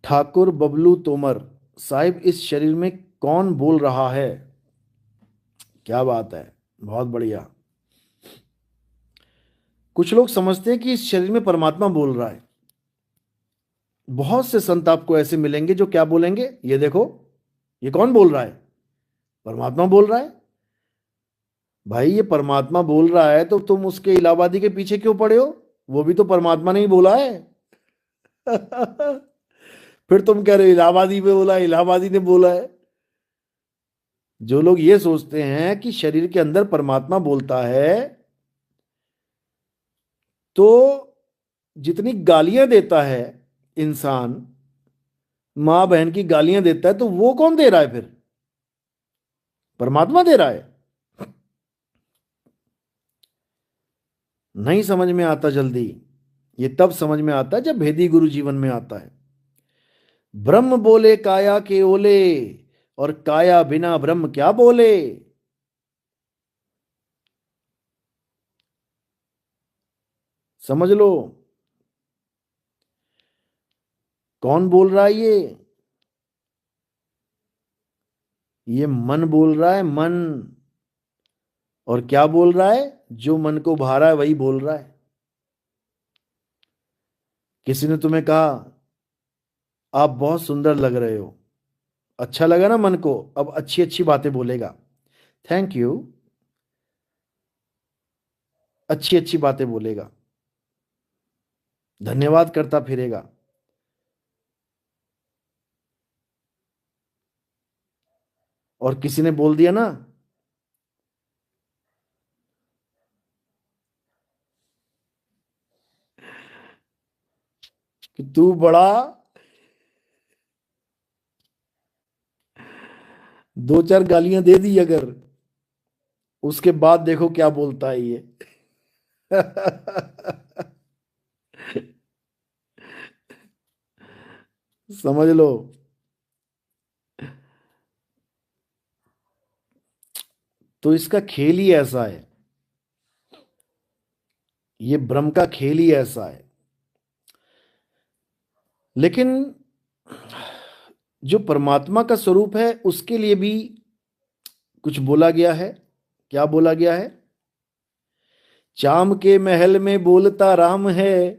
ठाकुर बबलू तोमर साहिब, इस शरीर में कौन बोल रहा है? क्या बात है, बहुत बढ़िया। कुछ लोग समझते हैं कि इस शरीर में परमात्मा बोल रहा है। बहुत से संत आपको ऐसे मिलेंगे जो क्या बोलेंगे, ये देखो, ये कौन बोल रहा है? परमात्मा बोल रहा है। भाई ये परमात्मा बोल रहा है तो तुम उसके इलाहाबादी के पीछे क्यों पड़े हो? वो भी तो परमात्मा ने ही बोला है। फिर तुम कह रहे हो इलाहाबादी पे बोला है, इलाहाबादी ने बोला है। जो लोग ये सोचते हैं कि शरीर के अंदर परमात्मा बोलता है, तो जितनी गालियां देता है इंसान, माँ बहन की गालियां देता है, तो वो कौन दे रहा है फिर? परमात्मा दे रहा है। नहीं समझ में आता जल्दी। ये तब समझ में आता है जब भेदी गुरु जीवन में आता है। ब्रह्म बोले काया के ओले, और काया बिना ब्रह्म क्या बोले। समझ लो। कौन बोल रहा है ये मन बोल रहा है, मन। और क्या बोल रहा है? जो मन को भा रहा है वही बोल रहा है। किसी ने तुम्हें कहा आप बहुत सुंदर लग रहे हो, अच्छा लगा ना मन को, अब अच्छी अच्छी बातें बोलेगा। Thank you. अच्छी अच्छी बातें बोलेगा, धन्यवाद करता फिरेगा। और किसी ने बोल दिया ना कि तू बड़ा, दो चार गालियां दे दी अगर, उसके बाद देखो क्या बोलता है ये। समझ लो। तो इसका खेल ही ऐसा है, ये ब्रह्म का खेल ही ऐसा है। लेकिन जो परमात्मा का स्वरूप है उसके लिए भी कुछ बोला गया है। क्या बोला गया है? चाम के महल में बोलता राम है,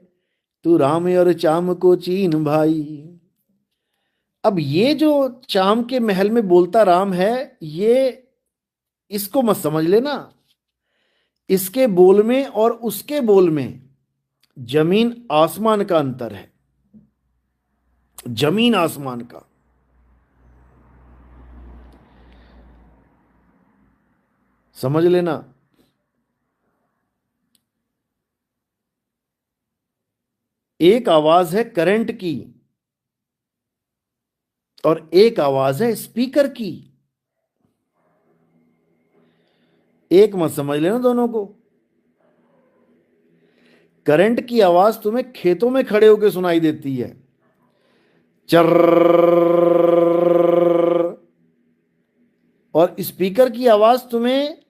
तू राम और चाम को चीन भाई। अब ये जो चाम के महल में बोलता राम है, ये इसको मत समझ लेना। इसके बोल में और उसके बोल में जमीन आसमान का अंतर है, जमीन आसमान का। समझ लेना। एक आवाज है करंट की, और एक आवाज है स्पीकर की। एक मत समझ लेना दोनों को। करंट की आवाज तुम्हें खेतों में खड़े होकर सुनाई देती है, चर्र। और स्पीकर की आवाज तुम्हें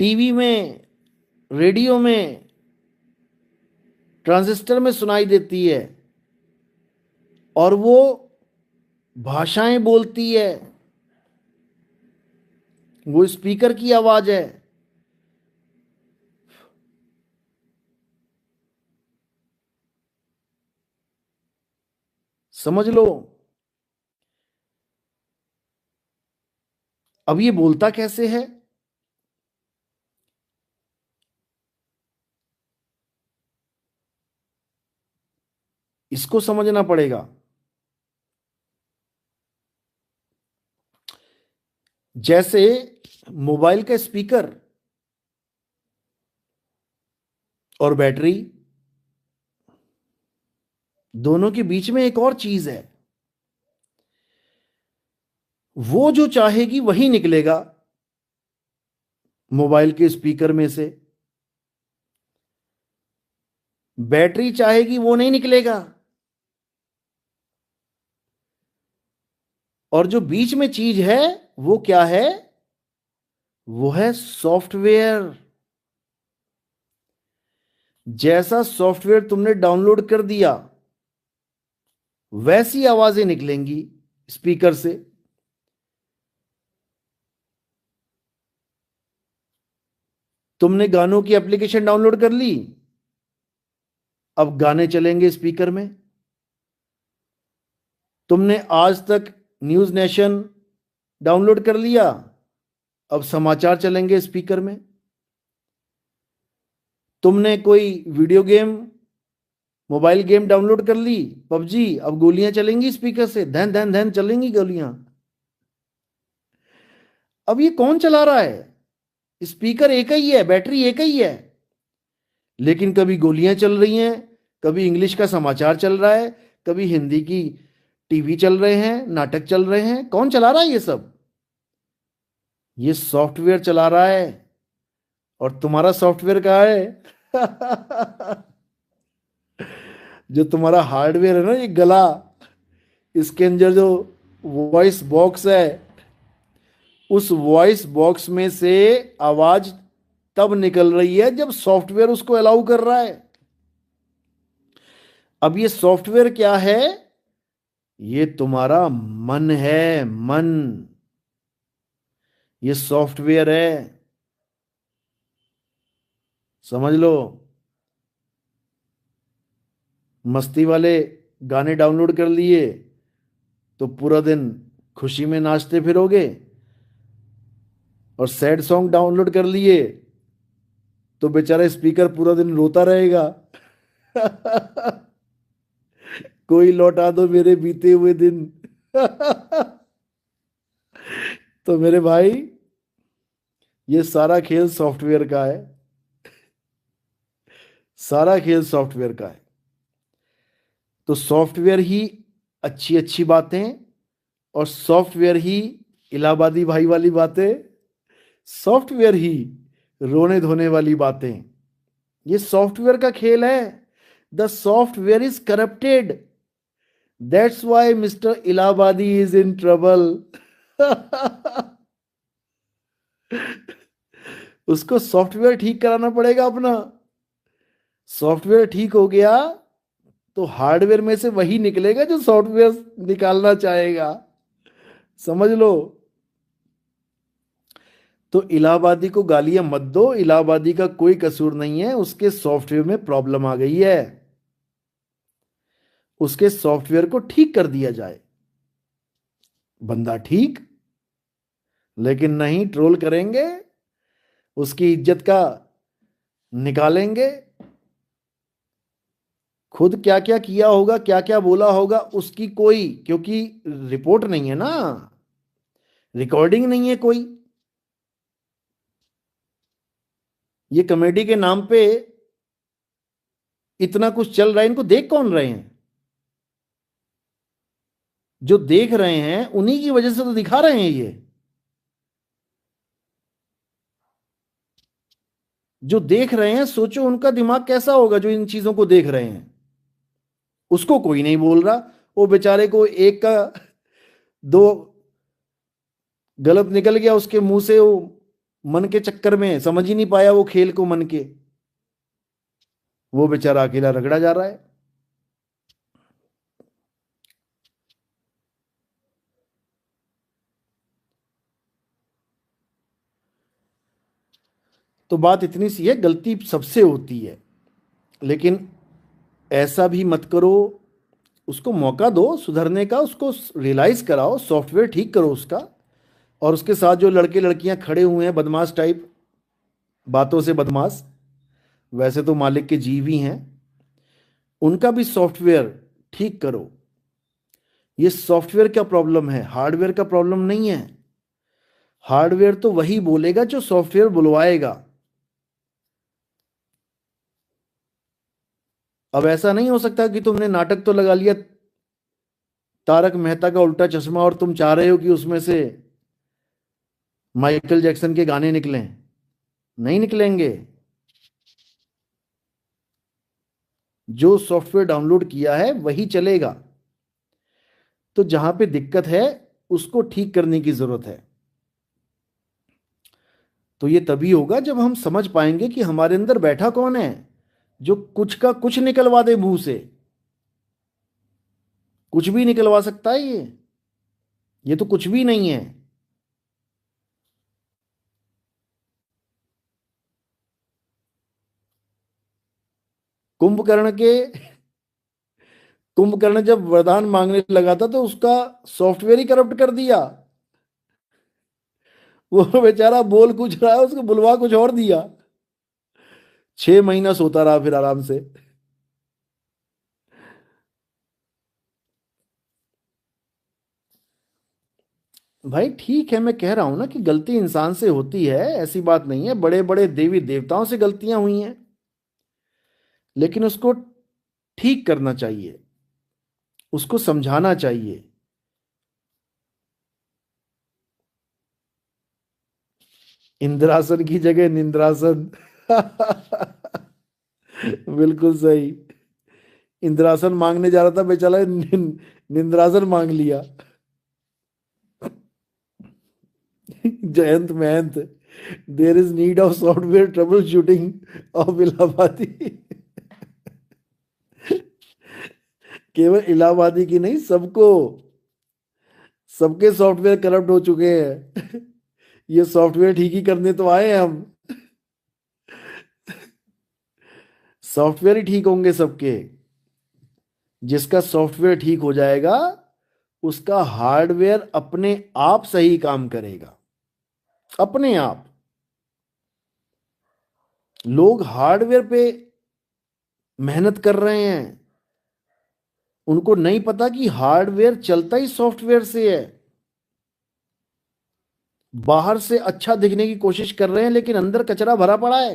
टीवी में, रेडियो में, ट्रांजिस्टर में सुनाई देती है, और वो भाषाएं बोलती है। वो स्पीकर की आवाज है। समझ लो। अब ये बोलता कैसे है? इसको समझना पड़ेगा। जैसे मोबाइल का स्पीकर और बैटरी, दोनों के बीच में एक और चीज है। वो जो चाहेगी वही निकलेगा मोबाइल के स्पीकर में से। बैटरी चाहेगी वो नहीं निकलेगा। और जो बीच में चीज है वो क्या है? वो है सॉफ्टवेयर। जैसा सॉफ्टवेयर तुमने डाउनलोड कर दिया, वैसी आवाजें निकलेंगी स्पीकर से। तुमने गानों की एप्लीकेशन डाउनलोड कर ली, अब गाने चलेंगे स्पीकर में। तुमने आज तक न्यूज नेशन डाउनलोड कर लिया, अब समाचार चलेंगे स्पीकर में। तुमने कोई video game, mobile game download कर ली, पबजी, अब गोलियां चलेंगी स्पीकर से, धन धन धन चलेंगी गोलियां। अब ये कौन चला रहा है? स्पीकर एक ही है, बैटरी एक ही है, लेकिन कभी गोलियां चल रही हैं, कभी इंग्लिश का समाचार चल रहा है, कभी हिंदी की टीवी चल रहे हैं, नाटक चल रहे हैं। कौन चला रहा है ये सब? ये सॉफ्टवेयर चला रहा है। और तुम्हारा सॉफ्टवेयर कहाँ है? जो तुम्हारा हार्डवेयर है ना, ये गला, इसके अंदर जो वॉइस बॉक्स है, उस वॉइस बॉक्स में से आवाज तब निकल रही है जब सॉफ्टवेयर उसको अलाउ कर रहा है। अब ये सॉफ्टवेयर क्या है? ये तुम्हारा मन है, मन। ये सॉफ्टवेयर है, समझ लो। मस्ती वाले गाने डाउनलोड कर लिए तो पूरा दिन खुशी में नाचते फिरोगे, और सैड सॉन्ग डाउनलोड कर लिए तो बेचारा स्पीकर पूरा दिन रोता रहेगा। कोई लौटा दो मेरे बीते हुए दिन। तो मेरे भाई, ये सारा खेल सॉफ्टवेयर का है, सारा खेल सॉफ्टवेयर का है। तो सॉफ्टवेयर ही अच्छी अच्छी बातें, और सॉफ्टवेयर ही इलाहाबादी भाई वाली बातें, सॉफ्टवेयर ही रोने धोने वाली बातें। ये सॉफ्टवेयर का खेल है। The software is corrupted, that's why mister Allahabadi is in trouble. उसको सॉफ्टवेयर ठीक कराना पड़ेगा अपना। सॉफ्टवेयर ठीक हो गया तो हार्डवेयर में से वही निकलेगा जो सॉफ्टवेयर निकालना चाहेगा, समझ लो। तो इलाहाबादी को गालियां मत दो, इलाहाबादी का कोई कसूर नहीं है, उसके सॉफ्टवेयर में प्रॉब्लम आ गई है, उसके सॉफ्टवेयर को ठीक कर दिया जाए। बंदा ठीक, लेकिन नहीं, ट्रोल करेंगे, उसकी इज्जत का निकालेंगे। खुद क्या क्या किया होगा, क्या क्या बोला होगा, उसकी कोई, क्योंकि रिपोर्ट नहीं है ना, रिकॉर्डिंग नहीं है कोई। ये कॉमेडी के नाम पे इतना कुछ चल रहा है, इनको देख कौन रहे हैं? जो देख रहे हैं उन्हीं की वजह से तो दिखा रहे हैं ये। जो देख रहे हैं, सोचो उनका दिमाग कैसा होगा जो इन चीजों को देख रहे हैं। उसको कोई नहीं बोल रहा, वो बेचारे को एक का दो गलत निकल गया उसके मुंह से, वो मन के चक्कर में समझ ही नहीं पाया वो खेल को, मन के, वो बेचारा अकेला रगड़ा जा रहा है। तो बात इतनी सी है, गलती सबसे होती है, लेकिन ऐसा भी मत करो। उसको मौका दो सुधरने का, उसको रियलाइज कराओ, सॉफ्टवेयर ठीक करो उसका। और उसके साथ जो लड़के लड़कियां खड़े हुए हैं बदमाश टाइप, बातों से बदमाश, वैसे तो मालिक के जीव ही हैं, उनका भी सॉफ्टवेयर ठीक करो। ये सॉफ्टवेयर का प्रॉब्लम है, हार्डवेयर का प्रॉब्लम नहीं है। हार्डवेयर तो वही बोलेगा जो सॉफ्टवेयर बुलवाएगा। अब ऐसा नहीं हो सकता कि तुमने नाटक तो लगा लिया तारक मेहता का उल्टा चश्मा, और तुम चाह रहे हो कि उसमें से माइकल जैक्सन के गाने निकलें। नहीं निकलेंगे। जो सॉफ्टवेयर डाउनलोड किया है वही चलेगा। तो जहां पे दिक्कत है उसको ठीक करने की जरूरत है। तो ये तभी होगा जब हम समझ पाएंगे कि हमारे अंदर बैठा कौन है, जो कुछ का कुछ निकलवा दे मुंह से, कुछ भी निकलवा सकता है ये तो कुछ भी नहीं है। कुंभकर्ण के कुंभकर्ण जब वरदान मांगने लगा था तो उसका सॉफ्टवेयर ही करप्ट कर दिया। वो बेचारा बोल कुछ रहा है, उसको बुलवा कुछ और दिया। 6 महीना सोता रहा फिर आराम से। भाई ठीक है, मैं कह रहा हूं ना कि गलती इंसान से होती है, ऐसी बात नहीं है। बड़े बड़े देवी देवताओं से गलतियां हुई हैं, लेकिन उसको ठीक करना चाहिए, उसको समझाना चाहिए। इंद्रासन की जगह निंद्रासन। बिल्कुल सही। इंद्रासन मांगने जा रहा था बेचारा, निंद्रासन मांग लिया। Jayant Mahant, there is need of software troubleshooting of इलाहाबादी। केवल इलाहाबादी की नहीं, सबको, सबके सॉफ्टवेयर करप्ट हो चुके हैं। ये सॉफ्टवेयर ठीक ही करने तो आए हैं हम। सॉफ्टवेयर ही ठीक होंगे सबके। जिसका सॉफ्टवेयर ठीक हो जाएगा उसका हार्डवेयर अपने आप सही काम करेगा, अपने आप। लोग हार्डवेयर पे मेहनत कर रहे हैं, उनको नहीं पता कि हार्डवेयर चलता ही सॉफ्टवेयर से है। बाहर से अच्छा दिखने की कोशिश कर रहे हैं लेकिन अंदर कचरा भरा पड़ा है।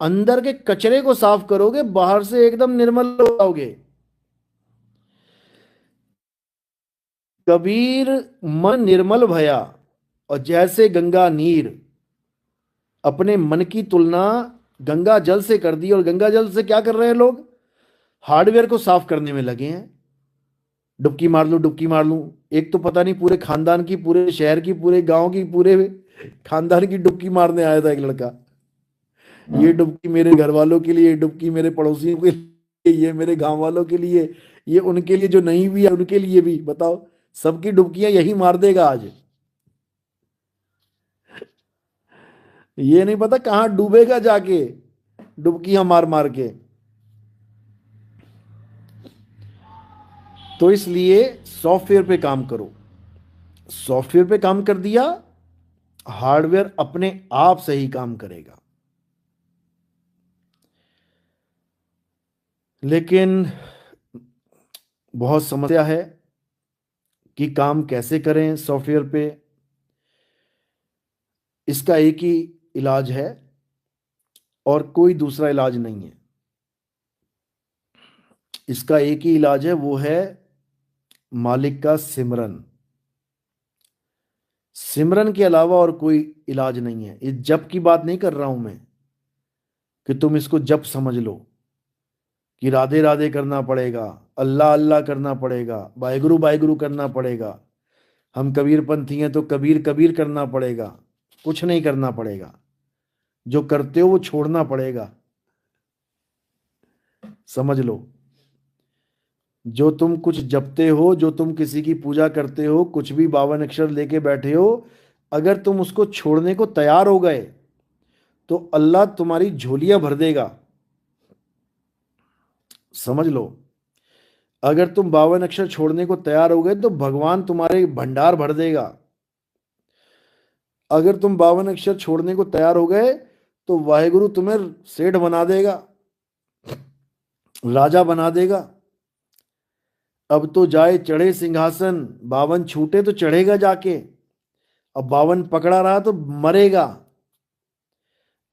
अंदर के कचरे को साफ करोगे, बाहर से एकदम निर्मल हो जाओगे। कबीर मन निर्मल भया, और जैसे गंगा नीर, अपने मन की तुलना गंगा जल से कर दी। और गंगा जल से क्या कर रहे हैं लोग? हार्डवेयर को साफ करने में लगे हैं। डुबकी मार लूं, डुबकी मार लूं। एक तो पता नहीं पूरे खानदान की, पूरे शहर की, पूरे गांव की, पूरे खानदान की डुबकी मारने आया था एक लड़का। ये डुबकी मेरे घर वालों के लिए, ये डुबकी मेरे पड़ोसियों के लिए, ये मेरे गांव वालों के लिए, ये उनके लिए जो नहीं भी है उनके लिए भी। बताओ, सबकी डुबकियां यही मार देगा आज। ये नहीं पता कहां डूबेगा जाके, डुबकियां मार मार के। तो इसलिए सॉफ्टवेयर पे काम करो। सॉफ्टवेयर पे काम कर दिया, हार्डवेयर अपने आप से ही काम करेगा। लेकिन बहुत समस्या है कि काम कैसे करें सॉफ्टवेयर पे। इसका एक ही इलाज है और कोई दूसरा इलाज नहीं है। इसका एक ही इलाज है, वो है मालिक का सिमरन। सिमरन के अलावा और कोई इलाज नहीं है। इस जप की बात नहीं कर रहा हूं मैं कि तुम इसको जप समझ लो कि राधे राधे करना पड़ेगा, अल्लाह अल्लाह करना पड़ेगा, वाहेगुरु वाहेगुरु करना पड़ेगा। हम कबीर पंथी हैं तो कबीर कबीर करना पड़ेगा। कुछ नहीं करना पड़ेगा। जो करते हो वो छोड़ना पड़ेगा। समझ लो, जो तुम कुछ जपते हो, जो तुम किसी की पूजा करते हो, कुछ भी 52 अक्षर लेके बैठे हो, अगर तुम उसको छोड़ने को तैयार हो गए तो अल्लाह तुम्हारी झोलियां भर देगा। समझ लो, अगर तुम 52 अक्षर छोड़ने को तैयार हो गए तो भगवान तुम्हारे भंडार भर देगा। अगर तुम 52 अक्षर छोड़ने को तैयार हो गए तो वाहेगुरु तुम्हें सेठ बना देगा, राजा बना देगा। अब तो जाए चढ़े सिंहासन, 52 छूटे तो चढ़ेगा जाके। अब 52 पकड़ा रहा तो मरेगा।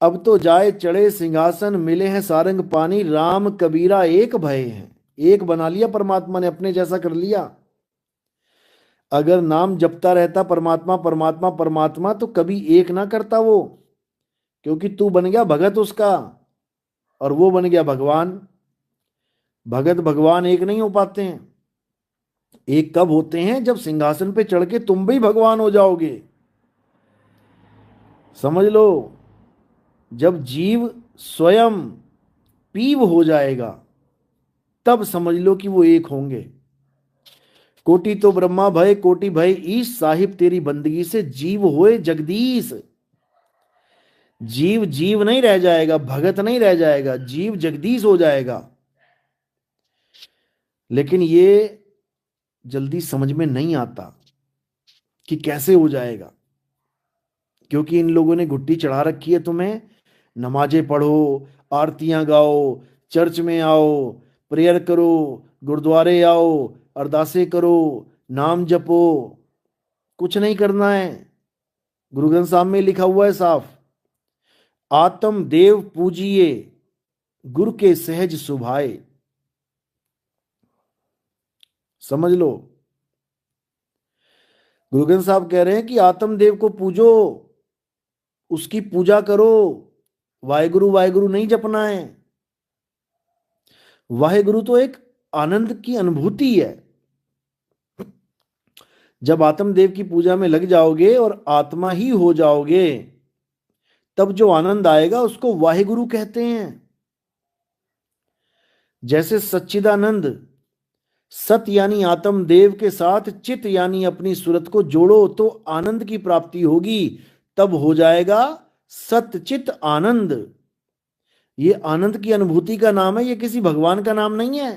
अब तो जाए चढ़े सिंहासन, मिले हैं सारंग पानी, राम कबीरा एक भय हैं। एक बना लिया परमात्मा ने, अपने जैसा कर लिया। अगर नाम जपता रहता परमात्मा परमात्मा परमात्मा तो कभी एक ना करता वो, क्योंकि तू बन गया भगत उसका और वो बन गया भगवान। भगत भगवान एक नहीं हो पाते हैं। एक कब होते हैं? जब सिंहासन पे चढ़ के तुम भी भगवान हो जाओगे। समझ लो, जब जीव स्वयं पीव हो जाएगा तब समझ लो कि वो एक होंगे। कोटि तो ब्रह्मा भय कोटि भय ईश, साहिब तेरी बंदगी से जीव होए जगदीश। जीव जीव नहीं रह जाएगा, भगत नहीं रह जाएगा, जीव जगदीश हो जाएगा। लेकिन ये जल्दी समझ में नहीं आता कि कैसे हो जाएगा, क्योंकि इन लोगों ने घुट्टी चढ़ा रखी है तुम्हें। नमाजें पढ़ो, आरतियां गाओ, चर्च में आओ, प्रेयर करो, गुरुद्वारे आओ, अरदासें करो, नाम जपो। कुछ नहीं करना है। गुरु ग्रंथ साहब में लिखा हुआ है साफ, आत्म देव पूजिए गुरु के सहज सुभाए। समझ लो, गुरु ग्रंथ साहब कह रहे हैं कि आत्म देव को पूजो, उसकी पूजा करो। वाहेगुरु वाहेगुरु नहीं जपना है। वाहेगुरु तो एक आनंद की अनुभूति है। जब आत्मदेव की पूजा में लग जाओगे और आत्मा ही हो जाओगे, तब जो आनंद आएगा उसको वाहेगुरु कहते हैं। जैसे सच्चिदानंद, सत यानी आत्मदेव के साथ चित यानी अपनी सूरत को जोड़ो तो आनंद की प्राप्ति होगी, तब हो जाएगा सतचित आनंद। ये आनंद की अनुभूति का नाम है, ये किसी भगवान का नाम नहीं है।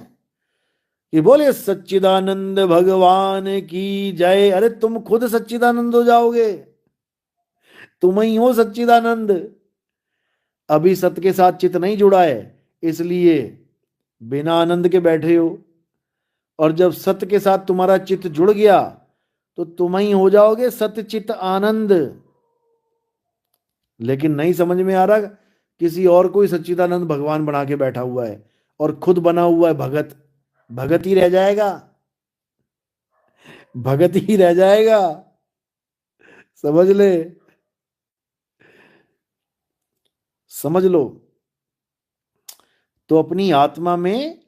ये बोले सच्चिदानंद भगवान की जय। अरे तुम खुद सच्चिदानंद हो जाओगे, तुम ही हो सच्चिदानंद। अभी सत्य के साथ चित नहीं जुड़ा है, इसलिए बिना आनंद के बैठे हो। और जब सत्य के साथ तुम्हारा चित्त जुड़ गया तो तुम ही हो जाओगे सत्य चित्त आनंद। लेकिन नहीं समझ में आ रहा, किसी और को ही सच्चिदानंद भगवान बना के बैठा हुआ है और खुद बना हुआ है भगत। भगत ही रह जाएगा, भगत ही रह जाएगा। समझ ले, समझ लो। तो अपनी आत्मा में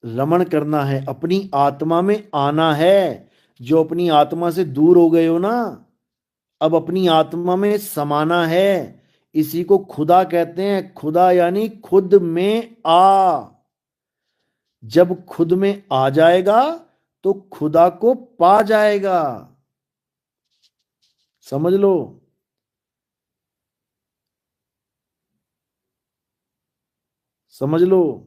रमण करना है, अपनी आत्मा में आना है। जो अपनी आत्मा से दूर हो गए हो ना, अब अपनी आत्मा में समाना है। इसी को खुदा कहते हैं। खुदा यानी खुद में आ। जब खुद में आ जाएगा तो खुदा को पा जाएगा। समझ लो, समझ लो।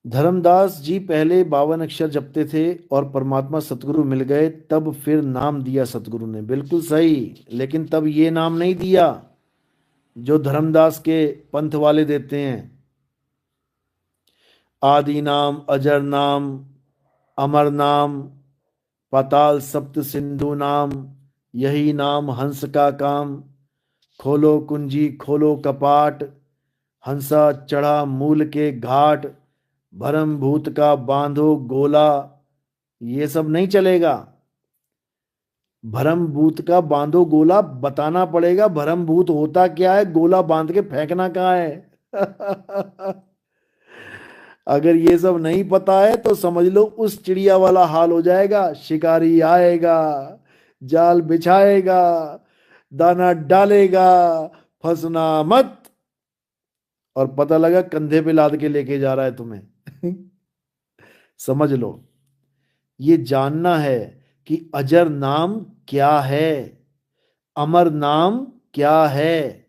धर्मदास जी पहले 52 अक्षर जपते थे और परमात्मा सतगुरु मिल गए, तब फिर नाम दिया सतगुरु ने। बिल्कुल सही, लेकिन तब ये नाम नहीं दिया जो धर्मदास के पंथ वाले देते हैं। आदि नाम, अजर नाम, अमर नाम, पाताल सप्त सिंधु नाम, यही नाम हंस का काम। खोलो कुंजी खोलो कपाट, हंसा चढ़ा मूल के घाट। भरम भूत का बांधो गोला, ये सब नहीं चलेगा। भरम भूत का बांधो गोला बताना पड़ेगा। भरम भूत होता क्या है, गोला बांध के फेंकना कहाँ है। अगर ये सब नहीं पता है तो समझ लो उस चिड़िया वाला हाल हो जाएगा। शिकारी आएगा, जाल बिछाएगा, दाना डालेगा, फंसना मत, और पता लगा कंधे पे लाद के लेके जा रहा है तुम्हें। समझ लो, ये जानना है कि अजर नाम क्या है, अमर नाम क्या है,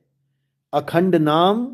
अखंड नाम